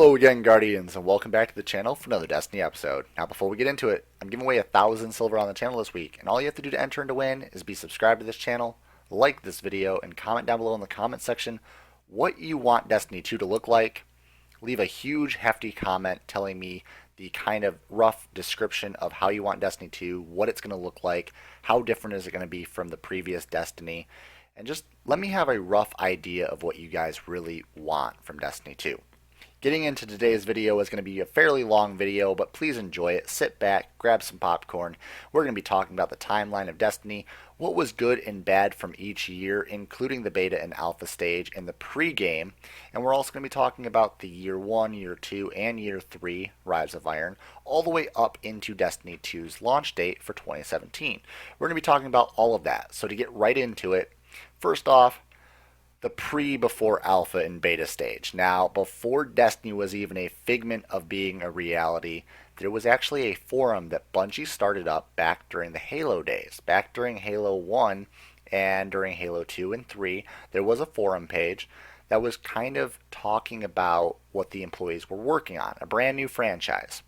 Hello again, Guardians, and welcome back to the channel for another Destiny episode. Now, before we get into it, I'm giving away 1,000 silver on the channel this week, and all you have to do to enter and to win is be subscribed to this channel, like this video, and comment down below in the comment section what you want Destiny 2 to look like. Leave a huge, hefty comment telling me the kind of rough description of how you want Destiny 2, what it's going to look like, how different is it going to be from the previous Destiny, and just let me have a rough idea of what you guys really want from Destiny 2. Getting into today's video is going to be a fairly long video, but please enjoy it. Sit back, grab some popcorn. We're going to be talking about the timeline of Destiny, what was good and bad from each year, including the beta and alpha stage and the pre-game. And we're also going to be talking about the year 1, year 2, and year 3 Rise of Iron, all the way up into Destiny 2's launch date for 2017. We're going to be talking about all of that. So to get right into it, first off, the before alpha and beta stage. Now, before Destiny was even a figment of being a reality, there was actually a forum that Bungie started up back during the Halo days. Back during Halo 1 and during Halo 2 and 3, there was a forum page that was kind of talking about what the employees were working on, a brand new franchise.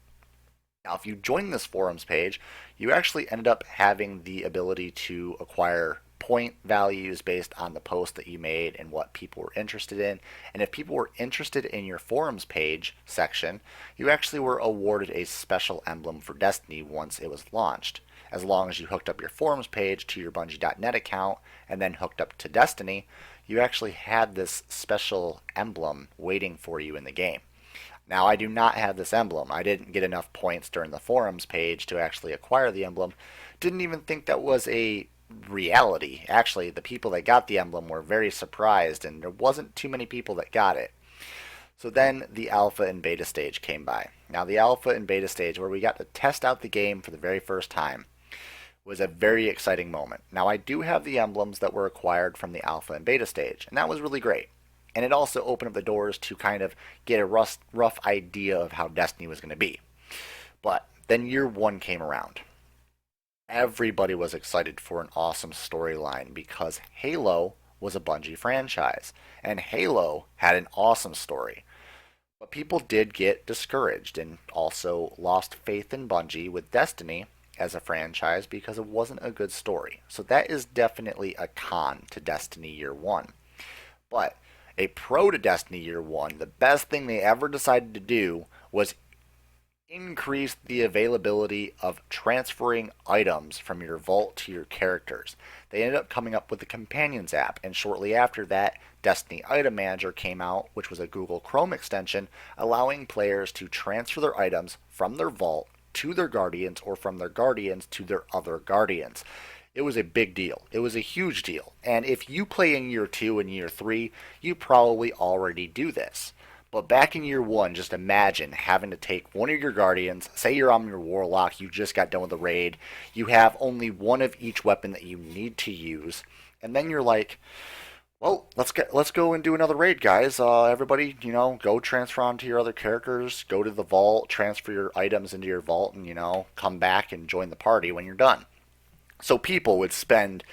Now, if you join this forums page, you actually ended up having the ability to acquire point values based on the post that you made and what people were interested in. And if people were interested in your forums page section, you actually were awarded a special emblem for Destiny once it was launched. As long as you hooked up your forums page to your Bungie.net account and then hooked up to Destiny, you actually had this special emblem waiting for you in the game. Now, I do not have this emblem. I didn't get enough points during the forums page to actually acquire the emblem. Didn't even think that was a reality. Actually, the people that got the emblem were very surprised, and there wasn't too many people that got it. So then the alpha and beta stage came by. Now, the alpha and beta stage, where we got to test out the game for the very first time, was a very exciting moment. Now, I do have the emblems that were acquired from the alpha and beta stage, and that was really great. And it also opened up the doors to kind of get a rough idea of how Destiny was going to be. But then year 1 came around. Everybody was excited for an awesome storyline because Halo was a Bungie franchise, and Halo had an awesome story. But people did get discouraged and also lost faith in Bungie with Destiny as a franchise because it wasn't a good story. So that is definitely a con to Destiny year 1. But a pro to Destiny year 1, the best thing they ever decided to do was increase the availability of transferring items from your vault to your characters. They ended up coming up with the Companions app, and shortly after that, Destiny Item Manager came out, which was a Google Chrome extension, allowing players to transfer their items from their vault to their Guardians or from their Guardians to their other Guardians. It was a big deal. It was a huge deal. And if you play in year 2 and year 3, you probably already do this. But back in year 1, just imagine having to take one of your Guardians, say you're on your Warlock, you just got done with the raid, you have only one of each weapon that you need to use, and then you're like, well, let's go and do another raid, guys. Everybody, go transfer on to your other characters, go to the vault, transfer your items into your vault, and, come back and join the party when you're done. So people would spend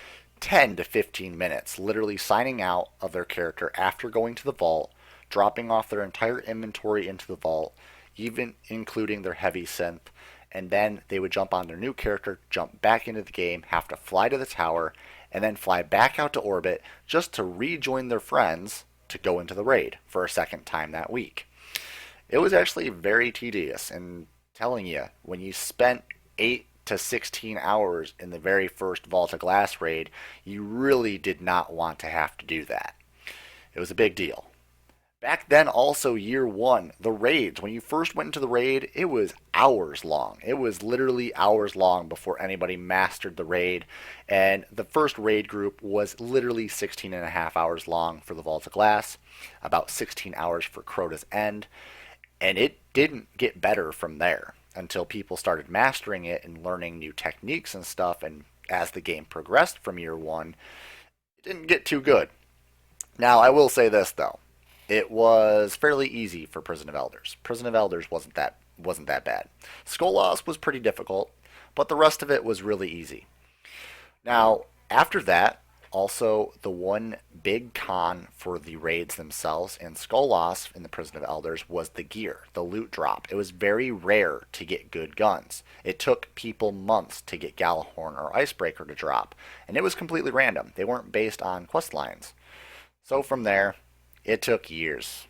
10 to 15 minutes literally signing out of their character after going to the vault, dropping off their entire inventory into the vault, even including their heavy synth, and then they would jump on their new character, jump back into the game, have to fly to the tower, and then fly back out to orbit just to rejoin their friends to go into the raid for a second time that week. It was actually very tedious, and telling you, when you spent 8 to 16 hours in the very first Vault of Glass raid, you really did not want to have to do that. It was a big deal. Back then, also year 1, the raids, when you first went into the raid, it was hours long. It was literally hours long before anybody mastered the raid. And the first raid group was literally 16 and a half hours long for the Vault of Glass, about 16 hours for Crota's End. And it didn't get better from there until people started mastering it and learning new techniques and stuff. And as the game progressed from year 1, it didn't get too good. Now, I will say this, though. It was fairly easy for Prison of Elders. Prison of Elders wasn't that bad. Skolas was pretty difficult, but the rest of it was really easy. Now, after that, Also, the one big con for the raids themselves and Skolas in the Prison of Elders was the gear, the loot drop. It was very rare to get good guns. It took people months to get Galahorn or Icebreaker to drop, and it was completely random. They weren't based on quest lines. So from there, it took years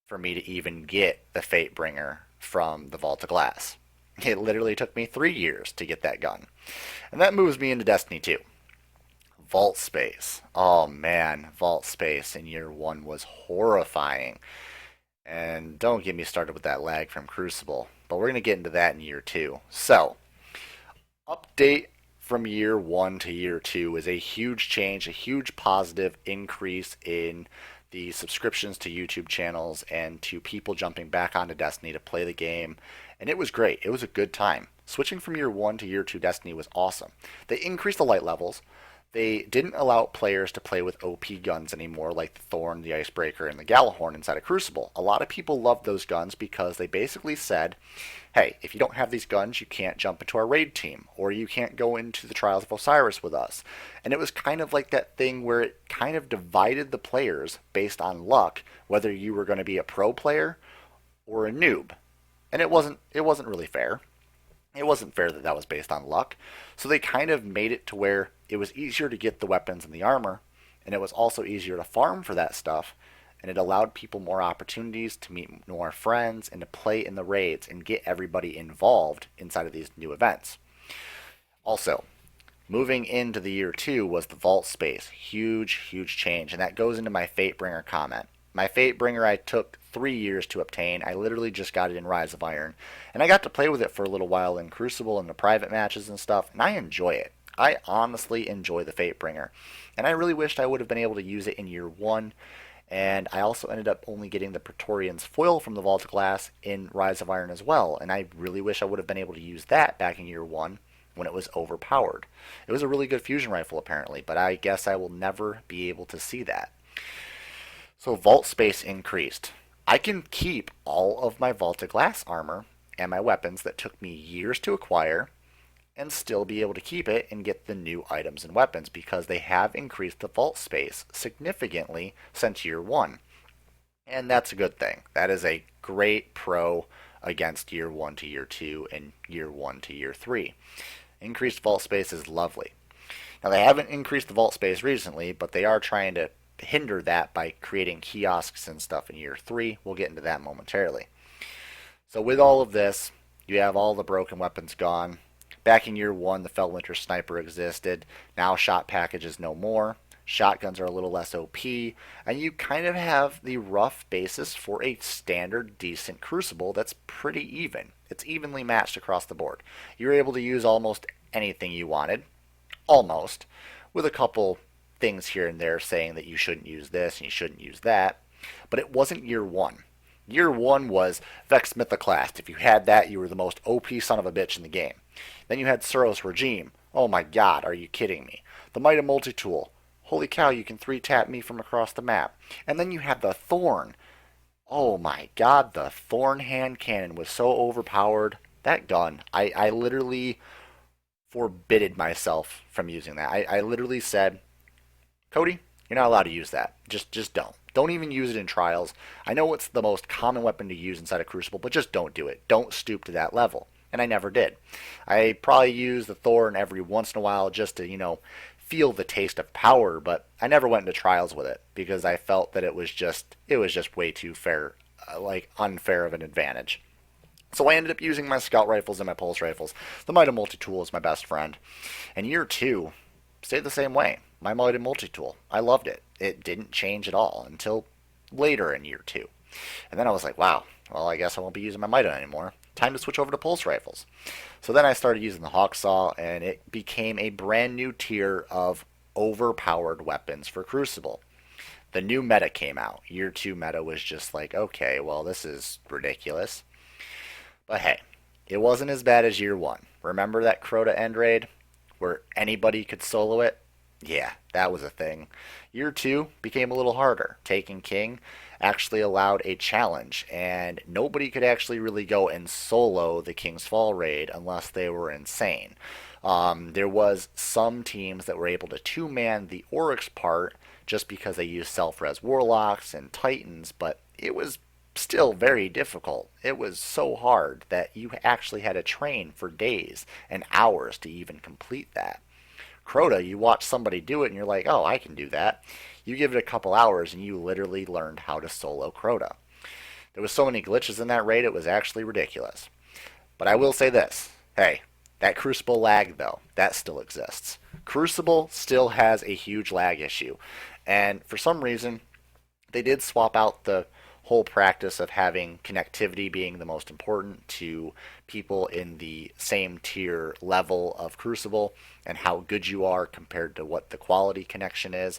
for me to even get the Fatebringer from the Vault of Glass. It literally took me 3 years to get that gun. And that moves me into Destiny 2. Vault Space. Oh man, Vault Space in year 1 was horrifying. And don't get me started with that lag from Crucible. But we're going to get into that in year 2. So, update from year 1 to year 2 is a huge change, a huge positive increase in the subscriptions to YouTube channels and to people jumping back onto Destiny to play the game. And it was great. It was a good time. Switching from year 1 to year 2 Destiny was awesome. They increased the light levels. They didn't allow players to play with OP guns anymore, like the Thorn, the Icebreaker, and the Galahorn inside of Crucible. A lot of people loved those guns because they basically said, hey, if you don't have these guns, you can't jump into our raid team, or you can't go into the Trials of Osiris with us. And it was kind of like that thing where it kind of divided the players based on luck, whether you were going to be a pro player or a noob. And it wasn't really fair. It wasn't fair that that was based on luck. So they kind of made it to where it was easier to get the weapons and the armor, and it was also easier to farm for that stuff, and it allowed people more opportunities to meet more friends and to play in the raids and get everybody involved inside of these new events. Also, moving into the year 2 was the Vault Space. Huge change, and that goes into my Fatebringer comment. My Fatebringer I took 3 years to obtain. I literally just got it in Rise of Iron. And I got to play with it for a little while in Crucible and the private matches and stuff, and I enjoy it. I honestly enjoy the Fatebringer. And I really wished I would have been able to use it in year 1. And I also ended up only getting the Praetorian's foil from the Vault of Glass in Rise of Iron as well. And I really wish I would have been able to use that back in year 1 when it was overpowered. It was a really good fusion rifle apparently, but I guess I will never be able to see that. So Vault Space increased. I can keep all of my Vault of Glass armor and my weapons that took me years to acquire and still be able to keep it and get the new items and weapons because they have increased the Vault Space significantly since year 1. And that's a good thing. That is a great pro against year 1 to year 2 and year 1 to year 3. Increased Vault Space is lovely. Now they haven't increased the Vault Space recently, but they are trying to hinder that by creating kiosks and stuff in year 3. We'll get into that momentarily. So with all of this, you have all the broken weapons gone. Back in year 1, the Fellwinter Sniper existed. Now shot package is no more. Shotguns are a little less OP, and you kind of have the rough basis for a standard decent Crucible that's pretty even. It's evenly matched across the board. You're able to use almost anything you wanted. Almost. With a couple things here and there saying that you shouldn't use this and you shouldn't use that. But it wasn't year 1. Year 1 was Vex Mythoclast. If you had that, you were the most OP son of a bitch in the game. Then you had Suros Regime. Oh my god, are you kidding me? The Might of Multitool. Holy cow, you can 3-tap me from across the map. And then you have the Thorn. Oh my god, the Thorn hand cannon was so overpowered. That gun, I literally forbidded myself from using that. I literally said, Cody, you're not allowed to use that. Just don't. Don't even use it in trials. I know it's the most common weapon to use inside a Crucible, but just don't do it. Don't stoop to that level. And I never did. I probably use the Thorn every once in a while just to, feel the taste of power, but I never went into trials with it because I felt that it was just way too fair, unfair of an advantage. So I ended up using my scout rifles and my pulse rifles. The Might of Multitool is my best friend. And year 2 stayed the same way. My Might of Multitool. I loved it. It didn't change at all until later in year 2. And then I was like, wow, well, I guess I won't be using my Might anymore. Time to switch over to pulse rifles. So then I started using the Hawksaw, and it became a brand new tier of overpowered weapons for Crucible. The new meta came out. Year 2 meta was just like, okay, well, this is ridiculous. But hey, it wasn't as bad as year 1. Remember that Crota end raid where anybody could solo it? Yeah, that was a thing. Year 2 became a little harder. Taken King, actually allowed a challenge, and nobody could actually really go and solo the King's Fall raid unless they were insane. There was some teams that were able to two-man the Oryx part just because they used self-res warlocks and titans, but it was still very difficult. It was so hard that you actually had to train for days and hours to even complete that. Crota, you watch somebody do it and you're like, oh, I can do that. You give it a couple hours and you literally learned how to solo Crota. There was so many glitches in that raid, it was actually ridiculous. But I will say this. Hey, that Crucible lag, though, that still exists. Crucible still has a huge lag issue. And for some reason, they did swap out the whole practice of having connectivity being the most important to people in the same tier level of Crucible and how good you are compared to what the quality connection is.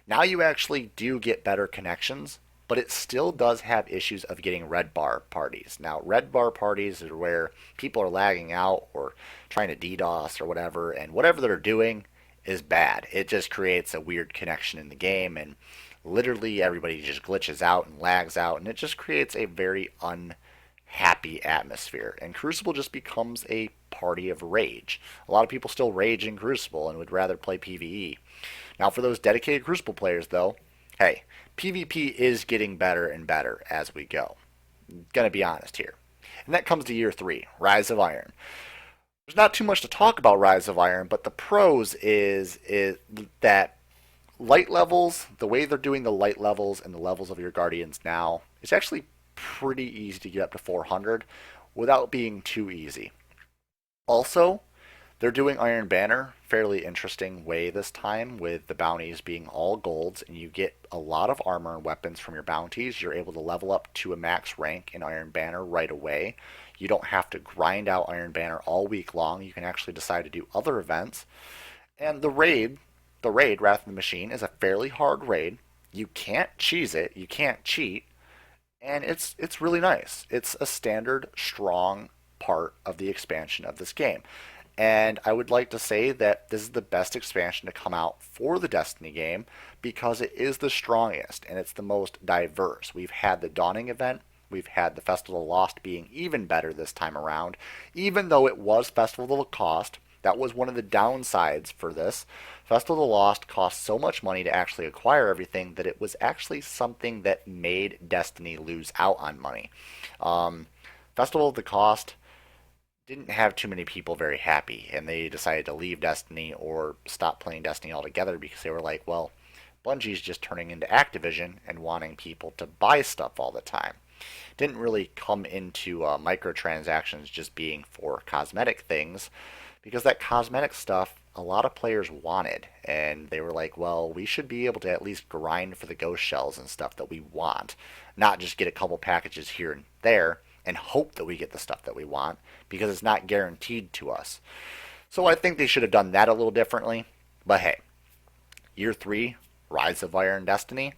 Now you actually do get better connections, but it still does have issues of getting red bar parties. Now, red bar parties are where people are lagging out or trying to DDoS or whatever, and whatever they're doing is bad. It just creates a weird connection in the game, and literally everybody just glitches out and lags out, and it just creates a very unhappy atmosphere. And Crucible just becomes a party of rage. A lot of people still rage in Crucible and would rather play PvE. Now, for those dedicated Crucible players, though, hey, PvP is getting better and better as we go. Gonna be honest here. And that comes to year 3, Rise of Iron. There's not too much to talk about Rise of Iron, but the pros is that light levels, the way they're doing the light levels and the levels of your Guardians now, it's actually pretty easy to get up to 400 without being too easy. Also, they're doing Iron Banner fairly interesting way this time, with the bounties being all golds, and you get a lot of armor and weapons from your bounties. You're able to level up to a max rank in Iron Banner right away. You don't have to grind out Iron Banner all week long. You can actually decide to do other events. And the raid, Wrath of the Machine, is a fairly hard raid. You can't cheese it, you can't cheat, and it's really nice. It's a standard, strong part of the expansion of this game. And I would like to say that this is the best expansion to come out for the Destiny game because it is the strongest and it's the most diverse. We've had the Dawning event, we've had the Festival of the Lost being even better this time around, even though it was Festival of the Cost. That was one of the downsides for this. Festival of the Lost cost so much money to actually acquire everything that it was actually something that made Destiny lose out on money. Festival of the Cost didn't have too many people very happy, and they decided to leave Destiny or stop playing Destiny altogether because they were like, well, Bungie's just turning into Activision and wanting people to buy stuff all the time. Didn't really come into microtransactions just being for cosmetic things, because that cosmetic stuff a lot of players wanted, and they were like, well, we should be able to at least grind for the ghost shells and stuff that we want, not just get a couple packages here and there and hope that we get the stuff that we want, because it's not guaranteed to us. So I think they should have done that a little differently. But hey, year 3, Rise of Iron Destiny,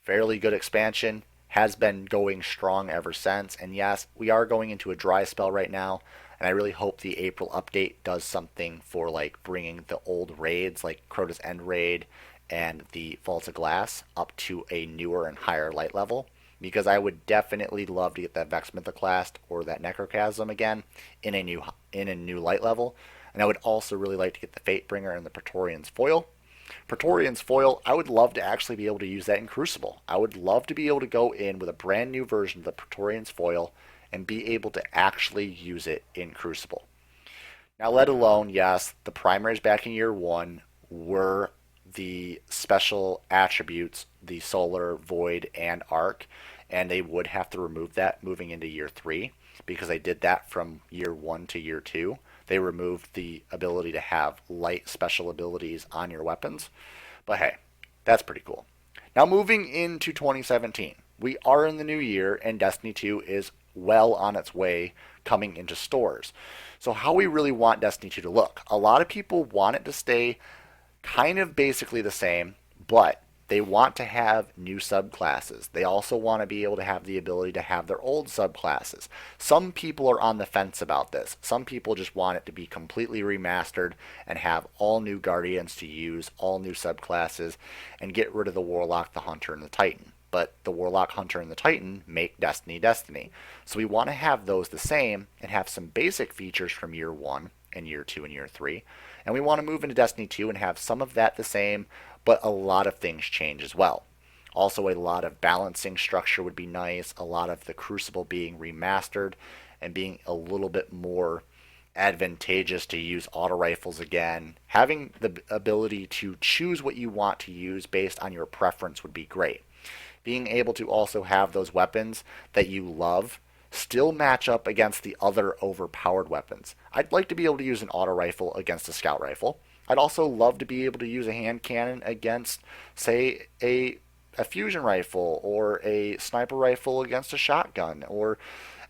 fairly good expansion, has been going strong ever since. And yes, we are going into a dry spell right now, and I really hope the April update does something for like bringing the old raids like Crota's End Raid and the Vault of Glass up to a newer and higher light level, because I would definitely love to get that Vex Mythoclast or that Necrochasm again in a new light level. And I would also really like to get the Fatebringer and the Praetorian's Foil. Praetorian's Foil, I would love to actually be able to use that in Crucible. I would love to be able to go in with a brand new version of the Praetorian's Foil and be able to actually use it in Crucible. Now, let alone, yes, the primaries back in year 1 were the special attributes, the Solar, Void, and Arc, and they would have to remove that moving into year 3, because they did that from year 1 to year 2. They removed the ability to have light special abilities on your weapons. But hey, that's pretty cool. Now, moving into 2017, we are in the new year, and Destiny 2 is well on its way coming into stores. So how we really want Destiny 2 to look. A lot of people want it to stay kind of basically the same, but they want to have new subclasses. They also want to be able to have the ability to have their old subclasses. Some people are on the fence about this. Some people just want it to be completely remastered and have all new Guardians to use, all new subclasses, and get rid of the Warlock, the Hunter, and the Titan. but the Warlock, Hunter, and the Titan make Destiny Destiny. So we want to have those the same and have some basic features from year 1 and year 2 and year 3. And we want to move into Destiny 2 and have some of that the same, but a lot of things change as well. Also, a lot of balancing structure would be nice, a lot of the Crucible being remastered and being a little bit more advantageous to use auto rifles again. Having the ability to choose what you want to use based on your preference would be great. Being able to also have those weapons that you love still match up against the other overpowered weapons. I'd like to be able to use an auto rifle against a scout rifle. I'd also love to be able to use a hand cannon against, say, a fusion rifle or a sniper rifle against a shotgun or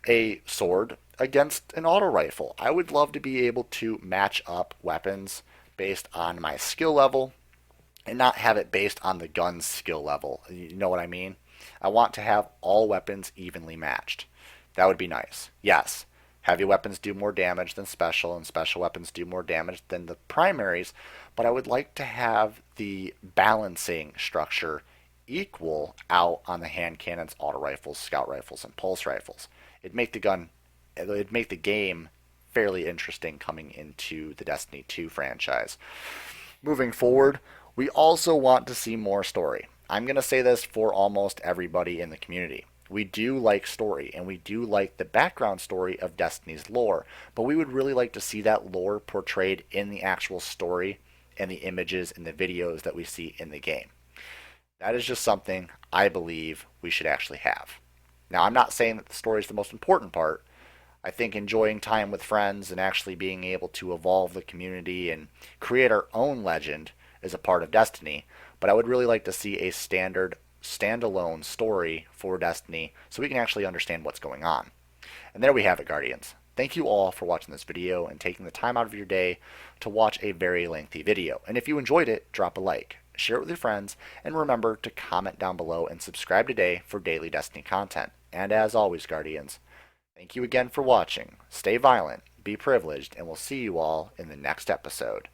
a sword against an auto rifle. I would love to be able to match up weapons based on my skill level and not have it based on the gun's skill level. You know what I mean? I want to have all weapons evenly matched. That would be nice. Yes, heavy weapons do more damage than special, and special weapons do more damage than the primaries, but I would like to have the balancing structure equal out on the hand cannons, auto rifles, scout rifles, and pulse rifles. It'd make the game fairly interesting coming into the Destiny 2 franchise. Moving forward, we also want to see more story. I'm going to say this for almost everybody in the community. We do like story, and we do like the background story of Destiny's lore, but we would really like to see that lore portrayed in the actual story and the images and the videos that we see in the game. That is just something I believe we should actually have. Now, I'm not saying that the story is the most important part. I think enjoying time with friends and actually being able to evolve the community and create our own legend is a part of Destiny, but I would really like to see a standard standalone story for Destiny so we can actually understand what's going on. And there we have it, Guardians. Thank you all for watching this video and taking the time out of your day to watch a very lengthy video. And if you enjoyed it, drop a like, share it with your friends, and remember to comment down below and subscribe today for daily Destiny content. And as always, Guardians, thank you again for watching. Stay violent, be privileged, and we'll see you all in the next episode.